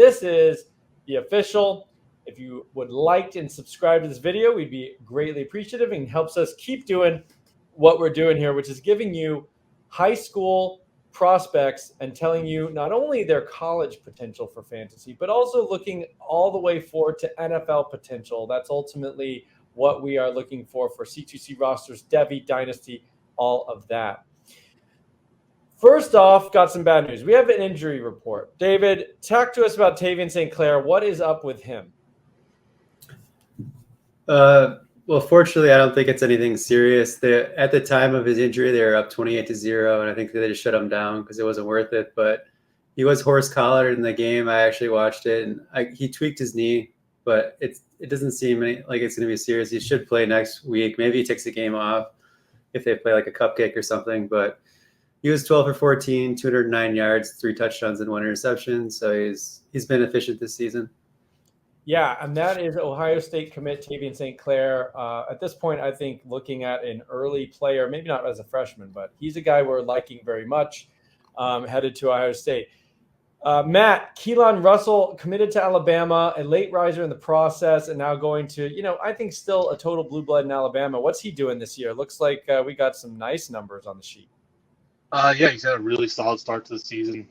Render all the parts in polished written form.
This is the official. If you would like and subscribe to this video, we'd be greatly appreciative and helps us keep doing what we're doing here, which is giving you high school prospects and telling you not only their college potential for fantasy, but also looking all the way forward to NFL potential. That's ultimately what we are looking for C2C rosters, Devy, Dynasty, all of that. First off, got some bad news. We have an injury report. David, talk to us about Tavian St. Clair. What is up with him? Well, fortunately, I don't think it's anything serious. At the time of his injury, they were up 28-0, and I think they just shut him down because it wasn't worth it. But he was horse-collared in the game. I actually watched it, and he tweaked his knee, but it doesn't seem like it's going to be serious. He should play next week. Maybe he takes a game off if they play like a cupcake or something. But he was 12 for 14, 209 yards, 3 touchdowns, and 1 interception. So he's been efficient this season. Yeah, and that is Ohio State commit Tavian St. Clair. At this point, I think looking at an early player, maybe not as a freshman, but he's a guy we're liking very much, headed to Ohio State. Matt, Keelon Russell committed to Alabama, a late riser in the process, and now going to, I think still a total blue blood in Alabama. What's he doing this year? Looks like we got some nice numbers on the sheet. Yeah, he's had a really solid start to the season.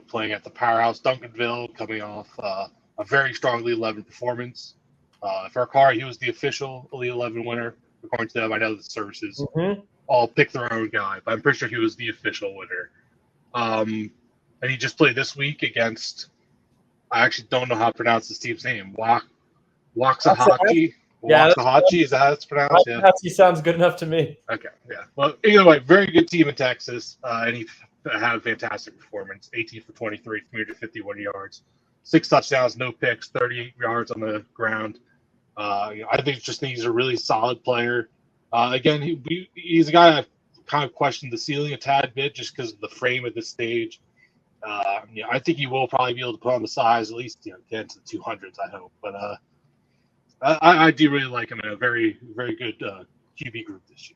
Playing at the powerhouse Duncanville, coming off a very strong Elite 11 performance. For Akari, he was the official Elite 11 winner. According to them, I know the services all pick their own guy, but I'm pretty sure he was the official winner. And he just played this week against, I actually don't know how to pronounce this team's name, Waxahachie. Yeah, Waxahachie, is that how it's pronounced? Waxahachie sounds good enough to me. Okay, yeah. Well, either way, very good team in Texas, and he had a fantastic performance. 18 for 23, 351 yards. 6 touchdowns, no picks, 38 yards on the ground. I think just he's a really solid player. Again, he's a guy I've kind of questioned the ceiling a tad bit just because of the frame at this stage. I think he will probably be able to put on the size, at least get into the 200s, I hope. But I do really like him in a very, very good QB group this year.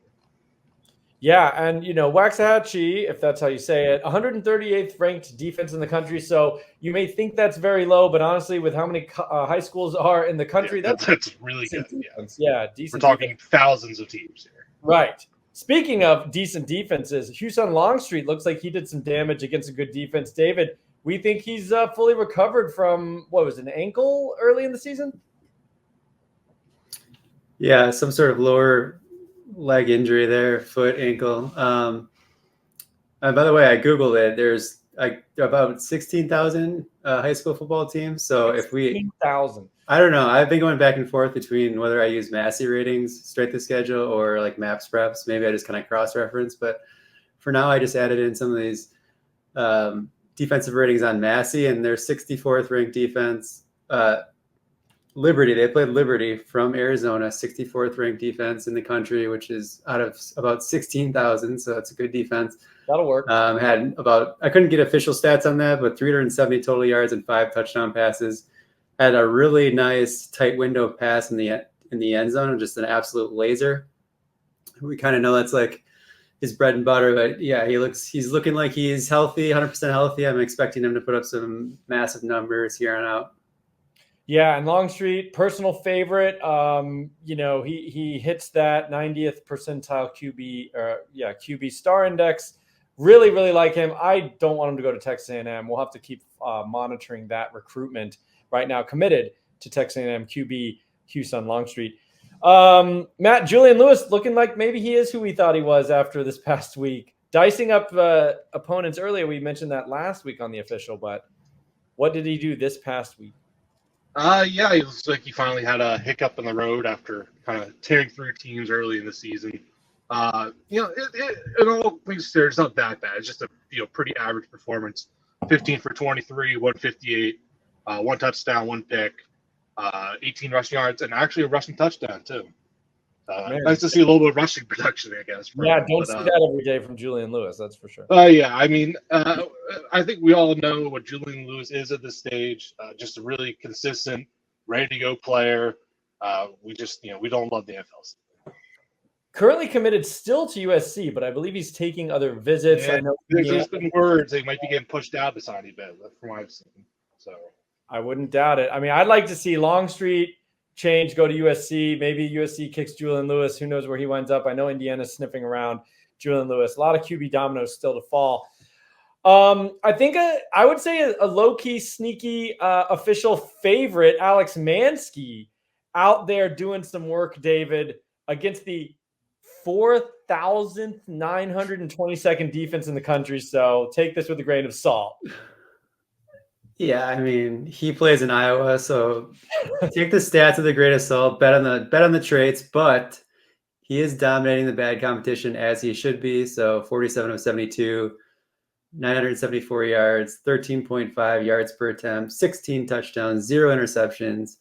Yeah, and Waxahachie, if that's how you say it, 138th ranked defense in the country. So you may think that's very low, but honestly, with how many high schools are in the country, that's really good. Defense. Yeah, decent. We're talking thousands of teams here. Right. Speaking of decent defenses, Houston Longstreet looks like he did some damage against a good defense. David, we think he's fully recovered from an ankle early in the season? Yeah, some sort of lower leg injury there, foot, ankle. And by the way, I Googled it. There's about 16,000 high school football teams. So if 16,000. I don't know. I've been going back and forth between whether I use Massey ratings, straight to schedule, or like Maps Preps. Maybe I just kind of cross-reference. But for now, I just added in some of these defensive ratings on Massey, and their 64th ranked defense. Liberty, they played Liberty from Arizona, 64th ranked defense in the country, which is out of about 16,000. So it's a good defense. That'll work. Had I couldn't get official stats on that, but 370 total yards and 5 touchdown passes. Had a really nice tight window pass in the end zone, just an absolute laser. We kind of know that's like his bread and butter, but yeah, he's looking like he's healthy, 100% healthy. I'm expecting him to put up some massive numbers here on out. Yeah, and Longstreet, personal favorite. He hits that 90th percentile QB star index. Really, really like him. I don't want him to go to Texas A&M. We'll have to keep monitoring that recruitment. Right now, committed to Texas A&M QB Houston Longstreet. Matt, Julian Lewis looking like maybe he is who we thought he was after this past week. Dicing up opponents earlier. We mentioned that last week on the official, but what did he do this past week? Yeah, it looks like he finally had a hiccup in the road after kind of tearing through teams early in the season. In all things considered, it's not that bad. It's just a pretty average performance. 15 for 23, 158, 1 touchdown, 1 pick, 18 rushing yards, and actually a rushing touchdown too. Nice to see a little bit of rushing production, I guess. Yeah, don't see that every day from Julian Lewis, that's for sure. Yeah, I mean, I think we all know what Julian Lewis is at this stage. Just a really consistent, ready-to-go player. We don't love the NFL. Currently committed still to USC, but I believe he's taking other visits. Yeah, there's been words they might be getting pushed out a tiny bit from what I've seen. So I wouldn't doubt it. I mean, I'd like to see Longstreet change, go to USC. Maybe USC kicks Julian Lewis. Who knows where he winds up? I know Indiana's sniffing around Julian Lewis. A lot of QB dominoes still to fall. I think I would say a low-key, sneaky official favorite, Alex Mansky, out there doing some work, David, against the 4,922nd defense in the country. So take this with a grain of salt. Yeah, I mean, he plays in Iowa, so take the stats with a grain of salt, bet on the traits, but he is dominating the bad competition as he should be. So 47 of 72, 974 yards, 13.5 yards per attempt, 16 touchdowns, 0 interceptions,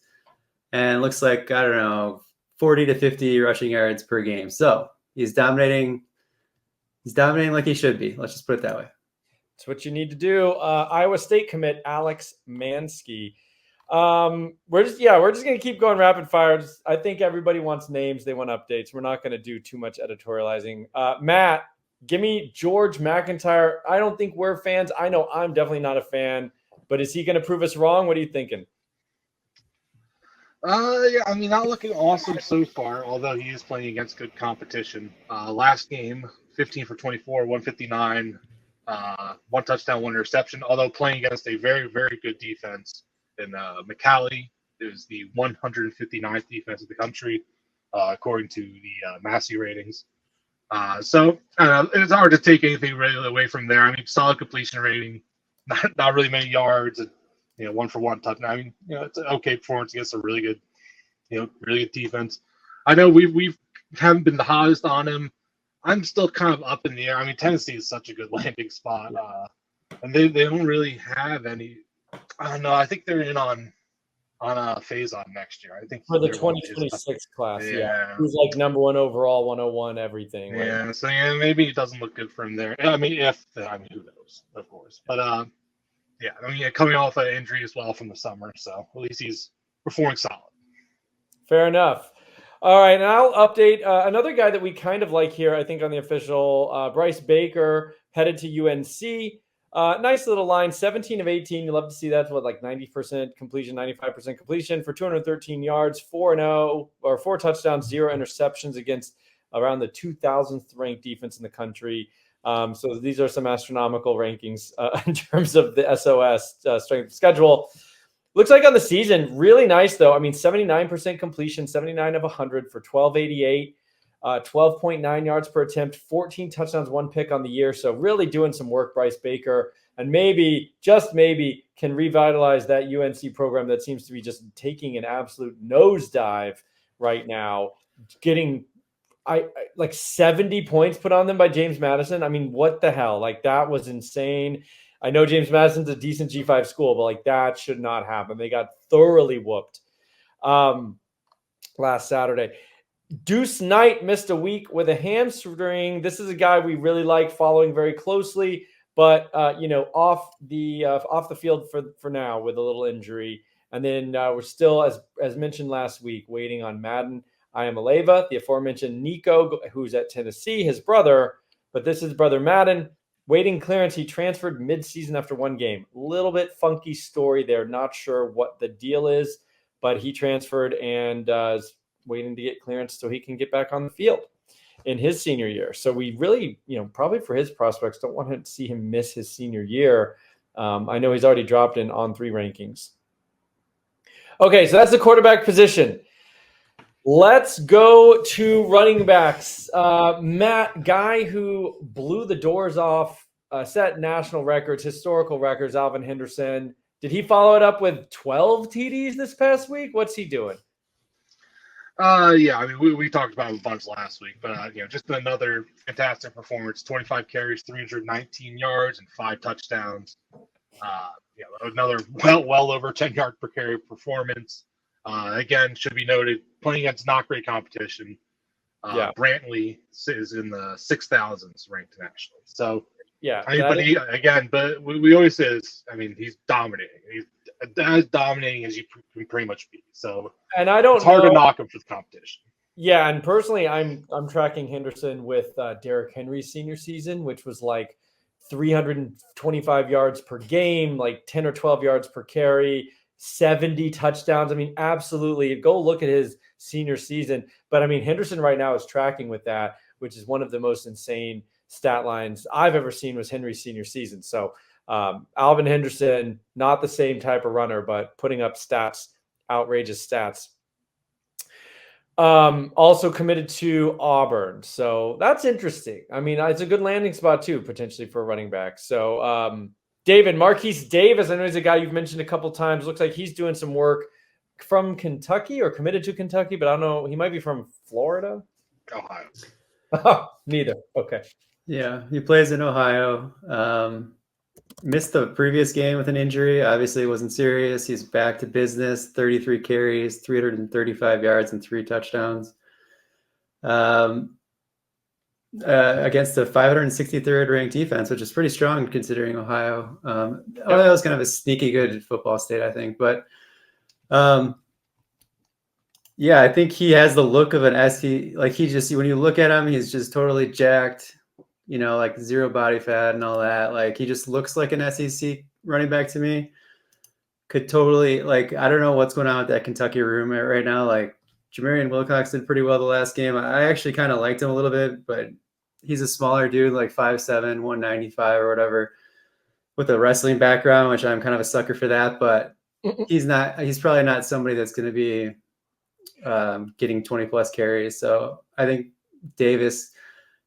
and looks like, I don't know, 40 to 50 rushing yards per game. So he's dominating. He's dominating like he should be. Let's just put it that way. That's what you need to do. Iowa State commit Alex Mansky. We're just going to keep going rapid fire. I think everybody wants names. They want updates. We're not going to do too much editorializing. Matt, give me George McIntyre. I don't think we're fans. I know I'm definitely not a fan, but is he going to prove us wrong? What are you thinking? Yeah, I mean, not looking awesome so far, although he is playing against good competition. Last game, 15 for 24, 159, 1 touchdown, 1 interception, although playing against a very, very good defense. And McCallie is the 159th defense in the country, according to the Massey ratings. So it's hard to take anything really away from there. I mean, solid completion rating, not really many yards, and 1-for-1 touchdown. I mean, it's an okay performance against a really good, really good defense. I know we haven't been the hottest on him. I'm still kind of up in the air. I mean, Tennessee is such a good landing spot, and they don't really have any. I don't know. I think they're in on a phase on next year. I think for the 2026 class. Yeah, he's like number 1 overall, 101, everything. Right? Yeah, so maybe it doesn't look good for him there. I mean, who knows, of course. But yeah, I mean, coming off an injury as well from the summer, so at least he's performing solid. Fair enough. All right, and I'll update another guy that we kind of like here, I think, on the official, Bryce Baker, headed to UNC. Nice little line, 17 of 18. You love to see that. What, like 90% completion, 95% completion for 213 yards, 4-0, or 4 touchdowns, 0 interceptions against around the 2,000th ranked defense in the country. So these are some astronomical rankings in terms of the SOS strength of schedule. Looks like on the season, really nice, though. I mean, 79% completion, 79 of 100 for 1,288. 12.9 yards per attempt, 14 touchdowns, 1 pick on the year. So really doing some work, Bryce Baker, and maybe, just maybe, can revitalize that UNC program that seems to be just taking an absolute nosedive right now, getting like 70 points put on them by James Madison. I mean, what the hell? Like, that was insane. I know James Madison's a decent G5 school, but like, that should not happen. They got thoroughly whooped last Saturday. Deuce Knight missed a week with a hamstring. This is a guy we really like, following very closely, but off the field for now with a little injury. And then we're still, as mentioned last week, waiting on Madden Iamaleva, the aforementioned Nico, who's at Tennessee, his brother, but this is brother Madden. Waiting clearance. He transferred mid-season after 1 game. Little bit funky story there. Not sure what the deal is, but he transferred and is waiting to get clearance so he can get back on the field in his senior year. So we really, probably for his prospects, don't want to see him miss his senior year. I know he's already dropped in on 3 rankings. Okay, so that's the quarterback position. Let's go to running backs. Matt, guy who blew the doors off, set national records, historical records, Alvin Henderson. Did he follow it up with 12 TDs this past week? What's he doing? Yeah, I mean, we talked about it a bunch last week, but just another fantastic performance. 25 carries, 319 yards, and 5 touchdowns. Another well over 10 yard per carry performance. Again, should be noted, playing against not great competition. Brantley is in the 6,000s ranked nationally. So yeah, I mean, but we always say this. I mean, he's dominating. He's as dominating as you can pretty much be. So, and it's hard to knock him for the competition. Yeah, and personally, I'm tracking Henderson with Derrick Henry's senior season, which was like 325 yards per game, like 10 or 12 yards per carry. 70 touchdowns. I mean, absolutely. Go look at his senior season. But I mean, Henderson right now is tracking with that, which is one of the most insane stat lines I've ever seen was Henry's senior season. So Alvin Henderson, not the same type of runner, but putting up stats, outrageous stats. Also committed to Auburn. So that's interesting. I mean, it's a good landing spot too, potentially for a running back. So David, Marquise Davis, I know he's a guy you've mentioned a couple times. Looks like he's doing some work from Kentucky or committed to Kentucky, but I don't know. He might be from Florida. Ohio. Oh, neither. Okay. Yeah, he plays in Ohio. Missed the previous game with an injury. Obviously, it wasn't serious. He's back to business. 33 carries, 335 yards, and 3 touchdowns. Against the 563rd ranked defense, which is pretty strong considering Ohio. Ohio is kind of a sneaky good football state, I think. But yeah, I think he has the look of an SC. Like when you look at him, he's just totally jacked. Like zero body fat and all that. Like he just looks like an SEC running back to me. Could totally I don't know what's going on with that Kentucky room right now. Like Jamarian Wilcox did pretty well the last game. I actually kind of liked him a little bit, but he's a smaller dude, like 5'7", 195 or whatever, with a wrestling background, which I'm kind of a sucker for that. But he's probably not somebody that's going to be getting 20 plus carries. So I think Davis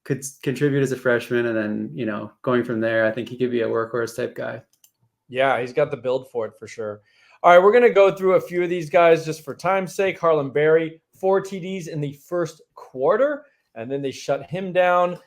could contribute as a freshman, and then going from there, I think he could be a workhorse type guy. Yeah, he's got the build for it for sure. All right, we're going to go through a few of these guys just for time's sake. Harlem Berry, 4 TDs in the first quarter, and then they shut him down.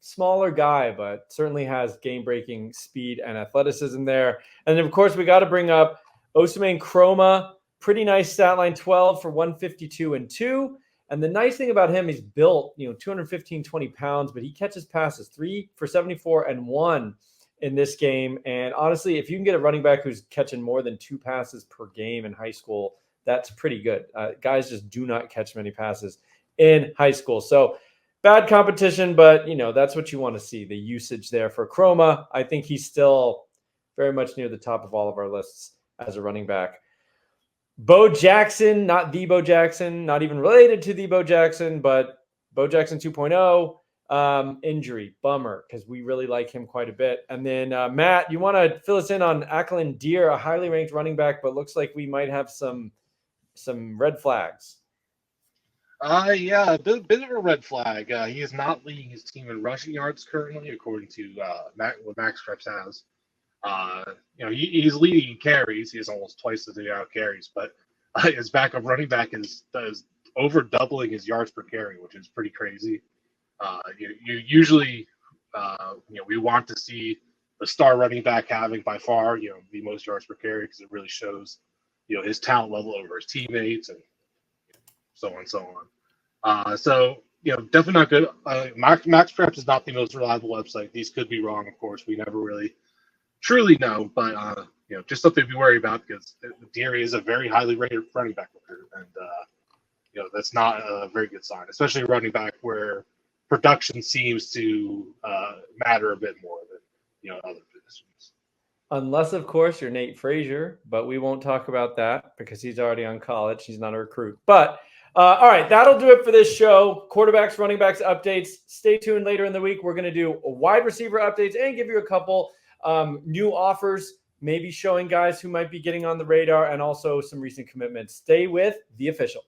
Smaller guy, but certainly has game-breaking speed and athleticism there. And then, of course, we got to bring up Osimhen Chroma. Pretty nice stat line, 12 for 152 and 2. And the nice thing about him, he's built, 215, 20 pounds, but he catches passes 3 for 74 and 1 in this game. And honestly, if you can get a running back who's catching more than 2 passes per game in high school, that's pretty good. Guys just do not catch many passes in high school. So bad competition, but, that's what you want to see, the usage there for Chroma. I think he's still very much near the top of all of our lists as a running back. Bo Jackson, not the Bo Jackson, not even related to the Bo Jackson, but Bo Jackson 2.0, injury, bummer, because we really like him quite a bit. And then, Matt, you want to fill us in on Ackland Deer, a highly ranked running back, but looks like we might have some red flags. Yeah, a bit of a red flag. He is not leading his team in rushing yards currently, according to what Max Preps has. He's leading in carries. He has almost twice the amount of carries, but his backup running back is over doubling his yards per carry, which is pretty crazy. You usually, we want to see the star running back having by far, the most yards per carry because it really shows, his talent level over his teammates and so on and so on. So definitely not good. Max Preps is not the most reliable website. These could be wrong, of course. We never really truly know, but just something to be worried about because Deary is a very highly rated running back recruit, and that's not a very good sign, especially a running back where production seems to matter a bit more than other positions. Unless, of course, you're Nate Frazier, but we won't talk about that because he's already on college. He's not a recruit. But all right, that'll do it for this show. Quarterbacks, running backs, updates. Stay tuned later in the week. We're going to do wide receiver updates and give you a couple new offers, maybe showing guys who might be getting on the radar, and also some recent commitments. Stay with The Official.